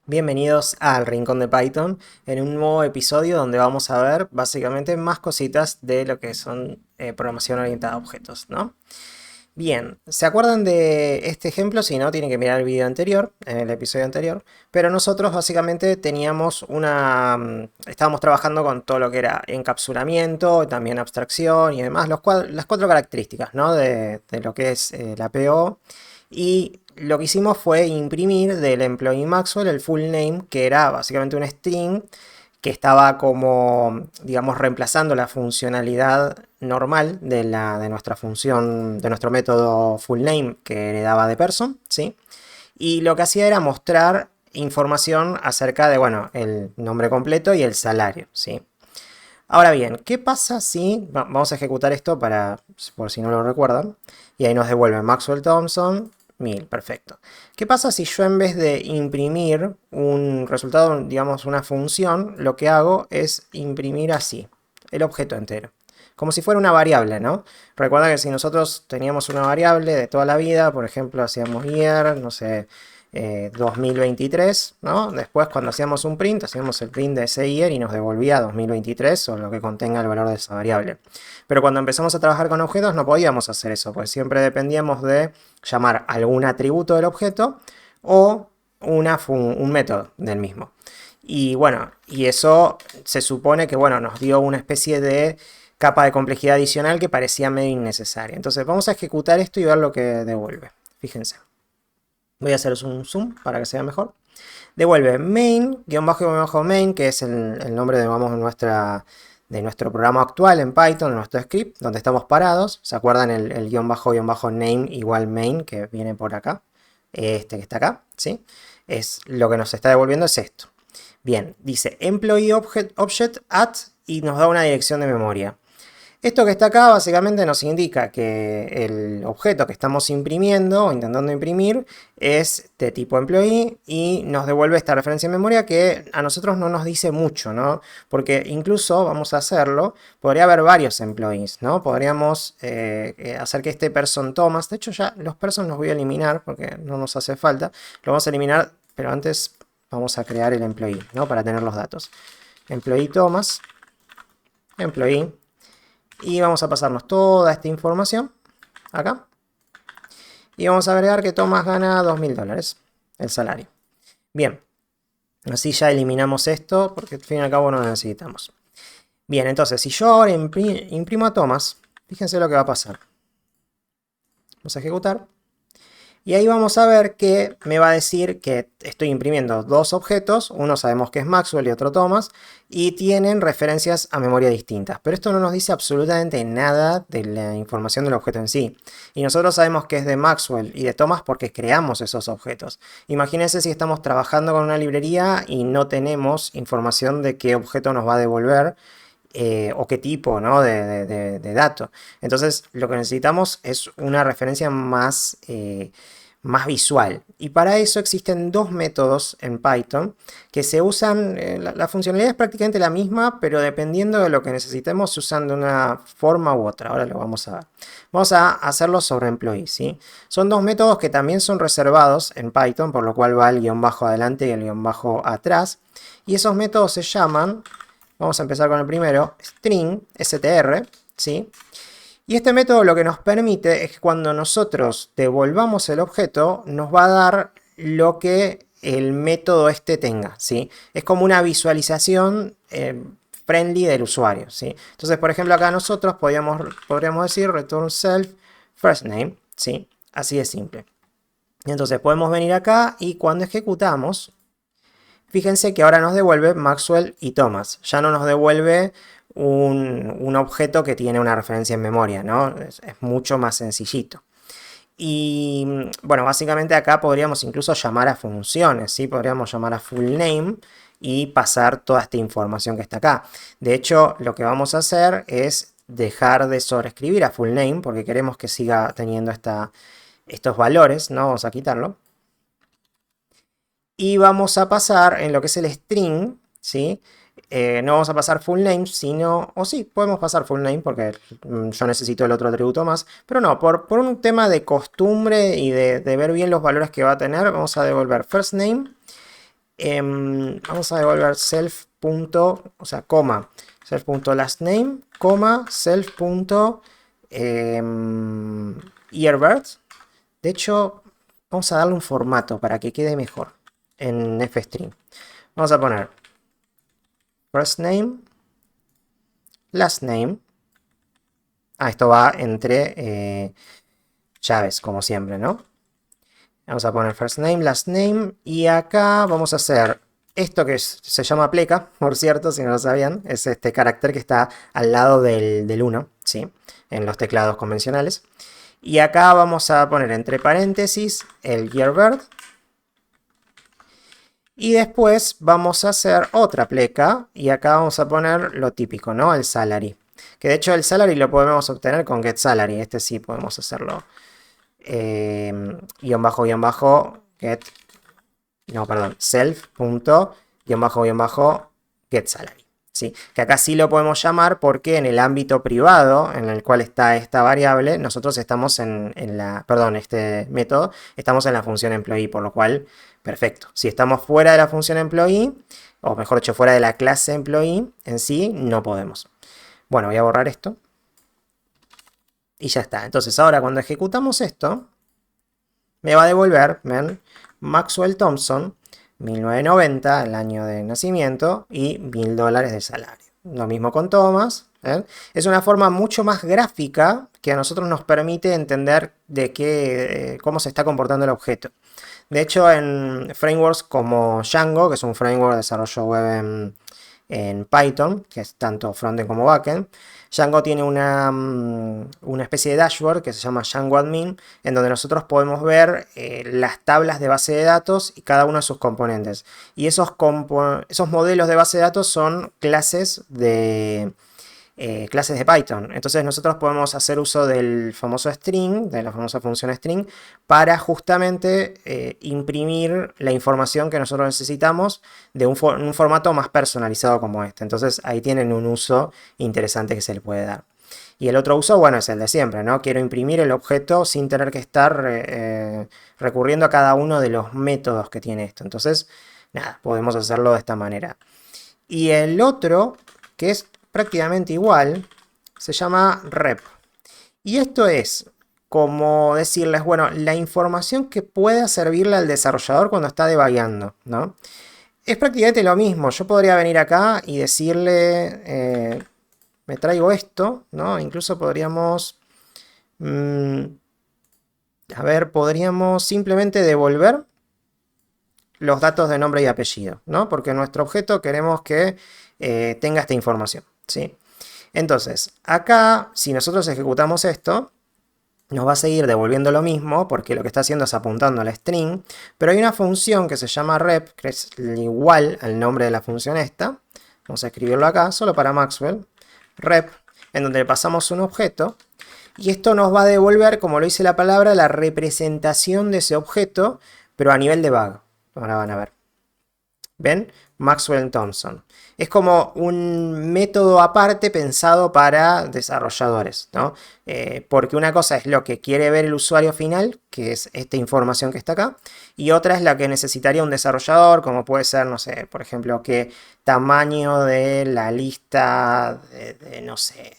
Bienvenidos al Rincón de Python en un nuevo episodio donde vamos a ver básicamente más cositas de lo que son programación orientada a objetos, ¿no? Bien, ¿se acuerdan de este ejemplo? Si no, tienen que mirar el video anterior, el episodio anterior. Pero nosotros básicamente teníamos estábamos trabajando con todo lo que era encapsulamiento, también abstracción y demás, las cuatro características, ¿no? de lo que es la PO. Y lo que hicimos fue imprimir del employee Maxwell el full name, que era básicamente un string que estaba como, digamos, reemplazando la funcionalidad normal de nuestra función, de nuestro método fullName que heredaba de person, ¿sí? Y lo que hacía era mostrar información acerca de, bueno, el nombre completo y el salario, ¿sí? Ahora bien, ¿qué pasa si, vamos a ejecutar esto por si no lo recuerdan, y ahí nos devuelve Maxwell Thompson, 1000, perfecto. ¿Qué pasa si yo en vez de imprimir un resultado, digamos una función, lo que hago es imprimir así, el objeto entero? Como si fuera una variable, ¿no? Recuerda que si nosotros teníamos una variable de toda la vida, por ejemplo, hacíamos year, no sé, 2023, ¿no? Después cuando hacíamos un print, hacíamos el print de ese year y nos devolvía 2023 o lo que contenga el valor de esa variable. Pero cuando empezamos a trabajar con objetos no podíamos hacer eso, pues siempre dependíamos de llamar algún atributo del objeto o un método del mismo. Y bueno, y eso se supone que bueno, nos dio una especie de capa de complejidad adicional que parecía medio innecesaria. Entonces vamos a ejecutar esto y ver lo que devuelve. Fíjense. Voy a hacer un zoom para que sea mejor. Devuelve main, guión bajo main, que es el nombre de nuestro programa actual en Python, en nuestro script, donde estamos parados. ¿Se acuerdan el guión bajo name igual main que viene por acá? Este que está acá, ¿sí? Es lo que nos está devolviendo es esto. Bien, dice employee object at y nos da una dirección de memoria. Esto que está acá básicamente nos indica que el objeto que estamos imprimiendo o intentando imprimir es de tipo employee y nos devuelve esta referencia en memoria que a nosotros no nos dice mucho, ¿no? Porque incluso, vamos a hacerlo, podría haber varios employees, ¿no? Podríamos hacer que este person Thomas, de hecho ya los person los voy a eliminar porque no nos hace falta, lo vamos a eliminar, pero antes vamos a crear el employee, ¿no? Para tener los datos. Employee Thomas, employee. Y vamos a pasarnos toda esta información acá. Y vamos a agregar que Thomas gana $2000, el salario. Bien, así ya eliminamos esto porque al fin y al cabo no lo necesitamos. Bien, entonces si yo ahora imprimo a Thomas, fíjense lo que va a pasar. Vamos a ejecutar. Y ahí vamos a ver que me va a decir que estoy imprimiendo dos objetos, uno sabemos que es Maxwell y otro Thomas, y tienen referencias a memoria distintas. Pero esto no nos dice absolutamente nada de la información del objeto en sí. Y nosotros sabemos que es de Maxwell y de Thomas porque creamos esos objetos. Imagínense si estamos trabajando con una librería y no tenemos información de qué objeto nos va a devolver. O qué tipo, ¿no? de dato. Entonces lo que necesitamos es una referencia más visual. Y para eso existen dos métodos en Python que se usan, la funcionalidad es prácticamente la misma, pero dependiendo de lo que necesitemos se usan de una forma u otra. Ahora lo vamos a ver. Vamos a hacerlo sobre employee, ¿sí? Son dos métodos que también son reservados en Python, por lo cual va el guión bajo adelante y el guión bajo atrás. Y esos métodos se llaman... Vamos a empezar con el primero, string, str, ¿sí? Y este método lo que nos permite es que cuando nosotros devolvamos el objeto, nos va a dar lo que el método este tenga, ¿sí? Es como una visualización friendly del usuario, ¿sí? Entonces, por ejemplo, acá nosotros podríamos decir return self first name, ¿sí? Así de simple. Y entonces podemos venir acá y cuando ejecutamos, fíjense que ahora nos devuelve Maxwell y Thomas. Ya no nos devuelve un objeto que tiene una referencia en memoria, ¿no? Es mucho más sencillito. Y bueno, básicamente acá podríamos incluso llamar a funciones, ¿sí? Podríamos llamar a full name y pasar toda esta información que está acá. De hecho, lo que vamos a hacer es dejar de sobreescribir a full name porque queremos que siga teniendo estos valores, ¿no? Vamos a quitarlo. Y vamos a pasar en lo que es el string, ¿sí? No vamos a pasar full name, sino... O sí, podemos pasar full name porque yo necesito el otro atributo más. Pero no, por un tema de costumbre y de ver bien los valores que va a tener, vamos a devolver first name vamos a devolver self. O sea, coma, self.lastName, coma, self.earbird. De hecho, vamos a darle un formato para que quede mejor en fstring. Vamos a poner first name, last name. Esto va entre llaves, como siempre, ¿no? Vamos a poner first name, last name. Y acá vamos a hacer esto que se llama pleca, por cierto, si no lo sabían. Es este carácter que está al lado del 1, ¿sí? En los teclados convencionales. Y acá vamos a poner entre paréntesis el yearbird. Y después vamos a hacer otra pleca. Y acá vamos a poner lo típico, ¿no? El salary. Que de hecho el salary lo podemos obtener con getSalary. Este sí podemos hacerlo. Guión bajo, get. No, perdón. Self.getSalary. ¿Sí? Que acá sí lo podemos llamar porque en el ámbito privado en el cual está esta variable, nosotros estamos este método, estamos en la función employee, por lo cual, perfecto. Si estamos fuera de la función employee, o mejor dicho, fuera de la clase employee en sí, no podemos. Bueno, voy a borrar esto. Y ya está. Entonces ahora cuando ejecutamos esto, me va a devolver, ven, Maxwell Thompson, 1990, el año de nacimiento, y $1000 de salario. Lo mismo con Thomas. Es una forma mucho más gráfica que a nosotros nos permite entender cómo se está comportando el objeto. De hecho, en frameworks como Django, que es un framework de desarrollo web en Python, que es tanto frontend como backend, Django tiene una especie de dashboard que se llama Django Admin, en donde nosotros podemos ver las tablas de base de datos y cada uno de sus componentes. Y esos modelos de base de datos son clases de Python. Entonces nosotros podemos hacer uso del famoso string, de la famosa función string, para justamente imprimir la información que nosotros necesitamos de un formato más personalizado como este. Entonces ahí tienen un uso interesante que se le puede dar. Y el otro uso, bueno, es el de siempre, ¿no? Quiero imprimir el objeto sin tener que estar recurriendo a cada uno de los métodos que tiene esto. Entonces, nada, podemos hacerlo de esta manera. Y el otro, que es prácticamente igual, se llama rep. Y esto es como decirles, bueno, la información que pueda servirle al desarrollador cuando está debugueando, ¿no? Es prácticamente lo mismo. Yo podría venir acá y decirle, me traigo esto, ¿no? Incluso podríamos, podríamos simplemente devolver los datos de nombre y apellido, ¿no? Porque nuestro objeto queremos que tenga esta información, ¿sí? Entonces, acá, si nosotros ejecutamos esto, nos va a seguir devolviendo lo mismo, porque lo que está haciendo es apuntando al string, pero hay una función que se llama rep, que es igual al nombre de la función esta. Vamos a escribirlo acá, solo para Maxwell, rep, en donde le pasamos un objeto, y esto nos va a devolver, como lo dice la palabra, la representación de ese objeto, pero a nivel debug. Ahora van a ver. ¿Ven? Maxwell Thompson. Es como un método aparte pensado para desarrolladores, ¿no? Porque una cosa es lo que quiere ver el usuario final, que es esta información que está acá, y otra es la que necesitaría un desarrollador, como puede ser, no sé, por ejemplo, qué tamaño de la lista no sé,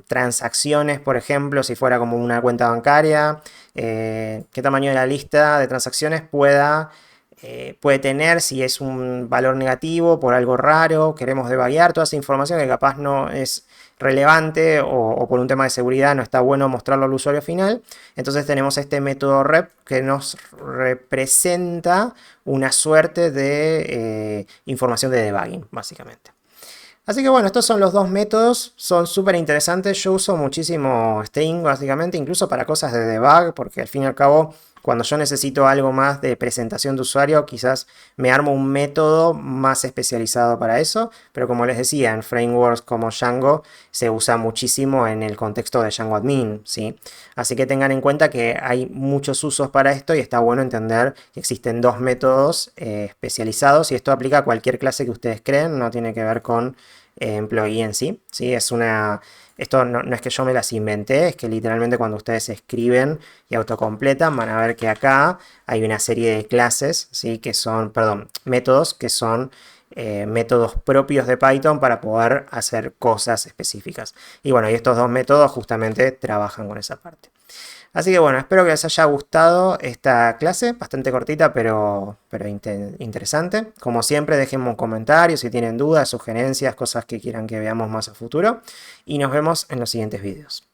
transacciones, por ejemplo, si fuera como una cuenta bancaria, qué tamaño de la lista de transacciones puede tener, si es un valor negativo por algo raro, queremos debuguear toda esa información que capaz no es relevante o por un tema de seguridad no está bueno mostrarlo al usuario final. Entonces tenemos este método rep que nos representa una suerte de información de debugging, básicamente. Así que bueno, estos son los dos métodos, son súper interesantes. Yo uso muchísimo string básicamente, incluso para cosas de debug, porque al fin y al cabo, cuando yo necesito algo más de presentación de usuario, quizás me armo un método más especializado para eso, pero como les decía, en frameworks como Django se usa muchísimo en el contexto de Django Admin, ¿sí? Así que tengan en cuenta que hay muchos usos para esto y está bueno entender que existen dos métodos especializados, y esto aplica a cualquier clase que ustedes creen, no tiene que ver con employee en sí, ¿sí? Esto no es que yo me las inventé, es que literalmente cuando ustedes escriben y autocompletan van a ver que acá hay una serie de clases, ¿sí? Que son, perdón, métodos que son métodos propios de Python para poder hacer cosas específicas. Y bueno, y estos dos métodos justamente trabajan con esa parte. Así que bueno, espero que les haya gustado esta clase, bastante cortita pero interesante. Como siempre, déjenme un comentario si tienen dudas, sugerencias, cosas que quieran que veamos más a futuro. Y nos vemos en los siguientes videos.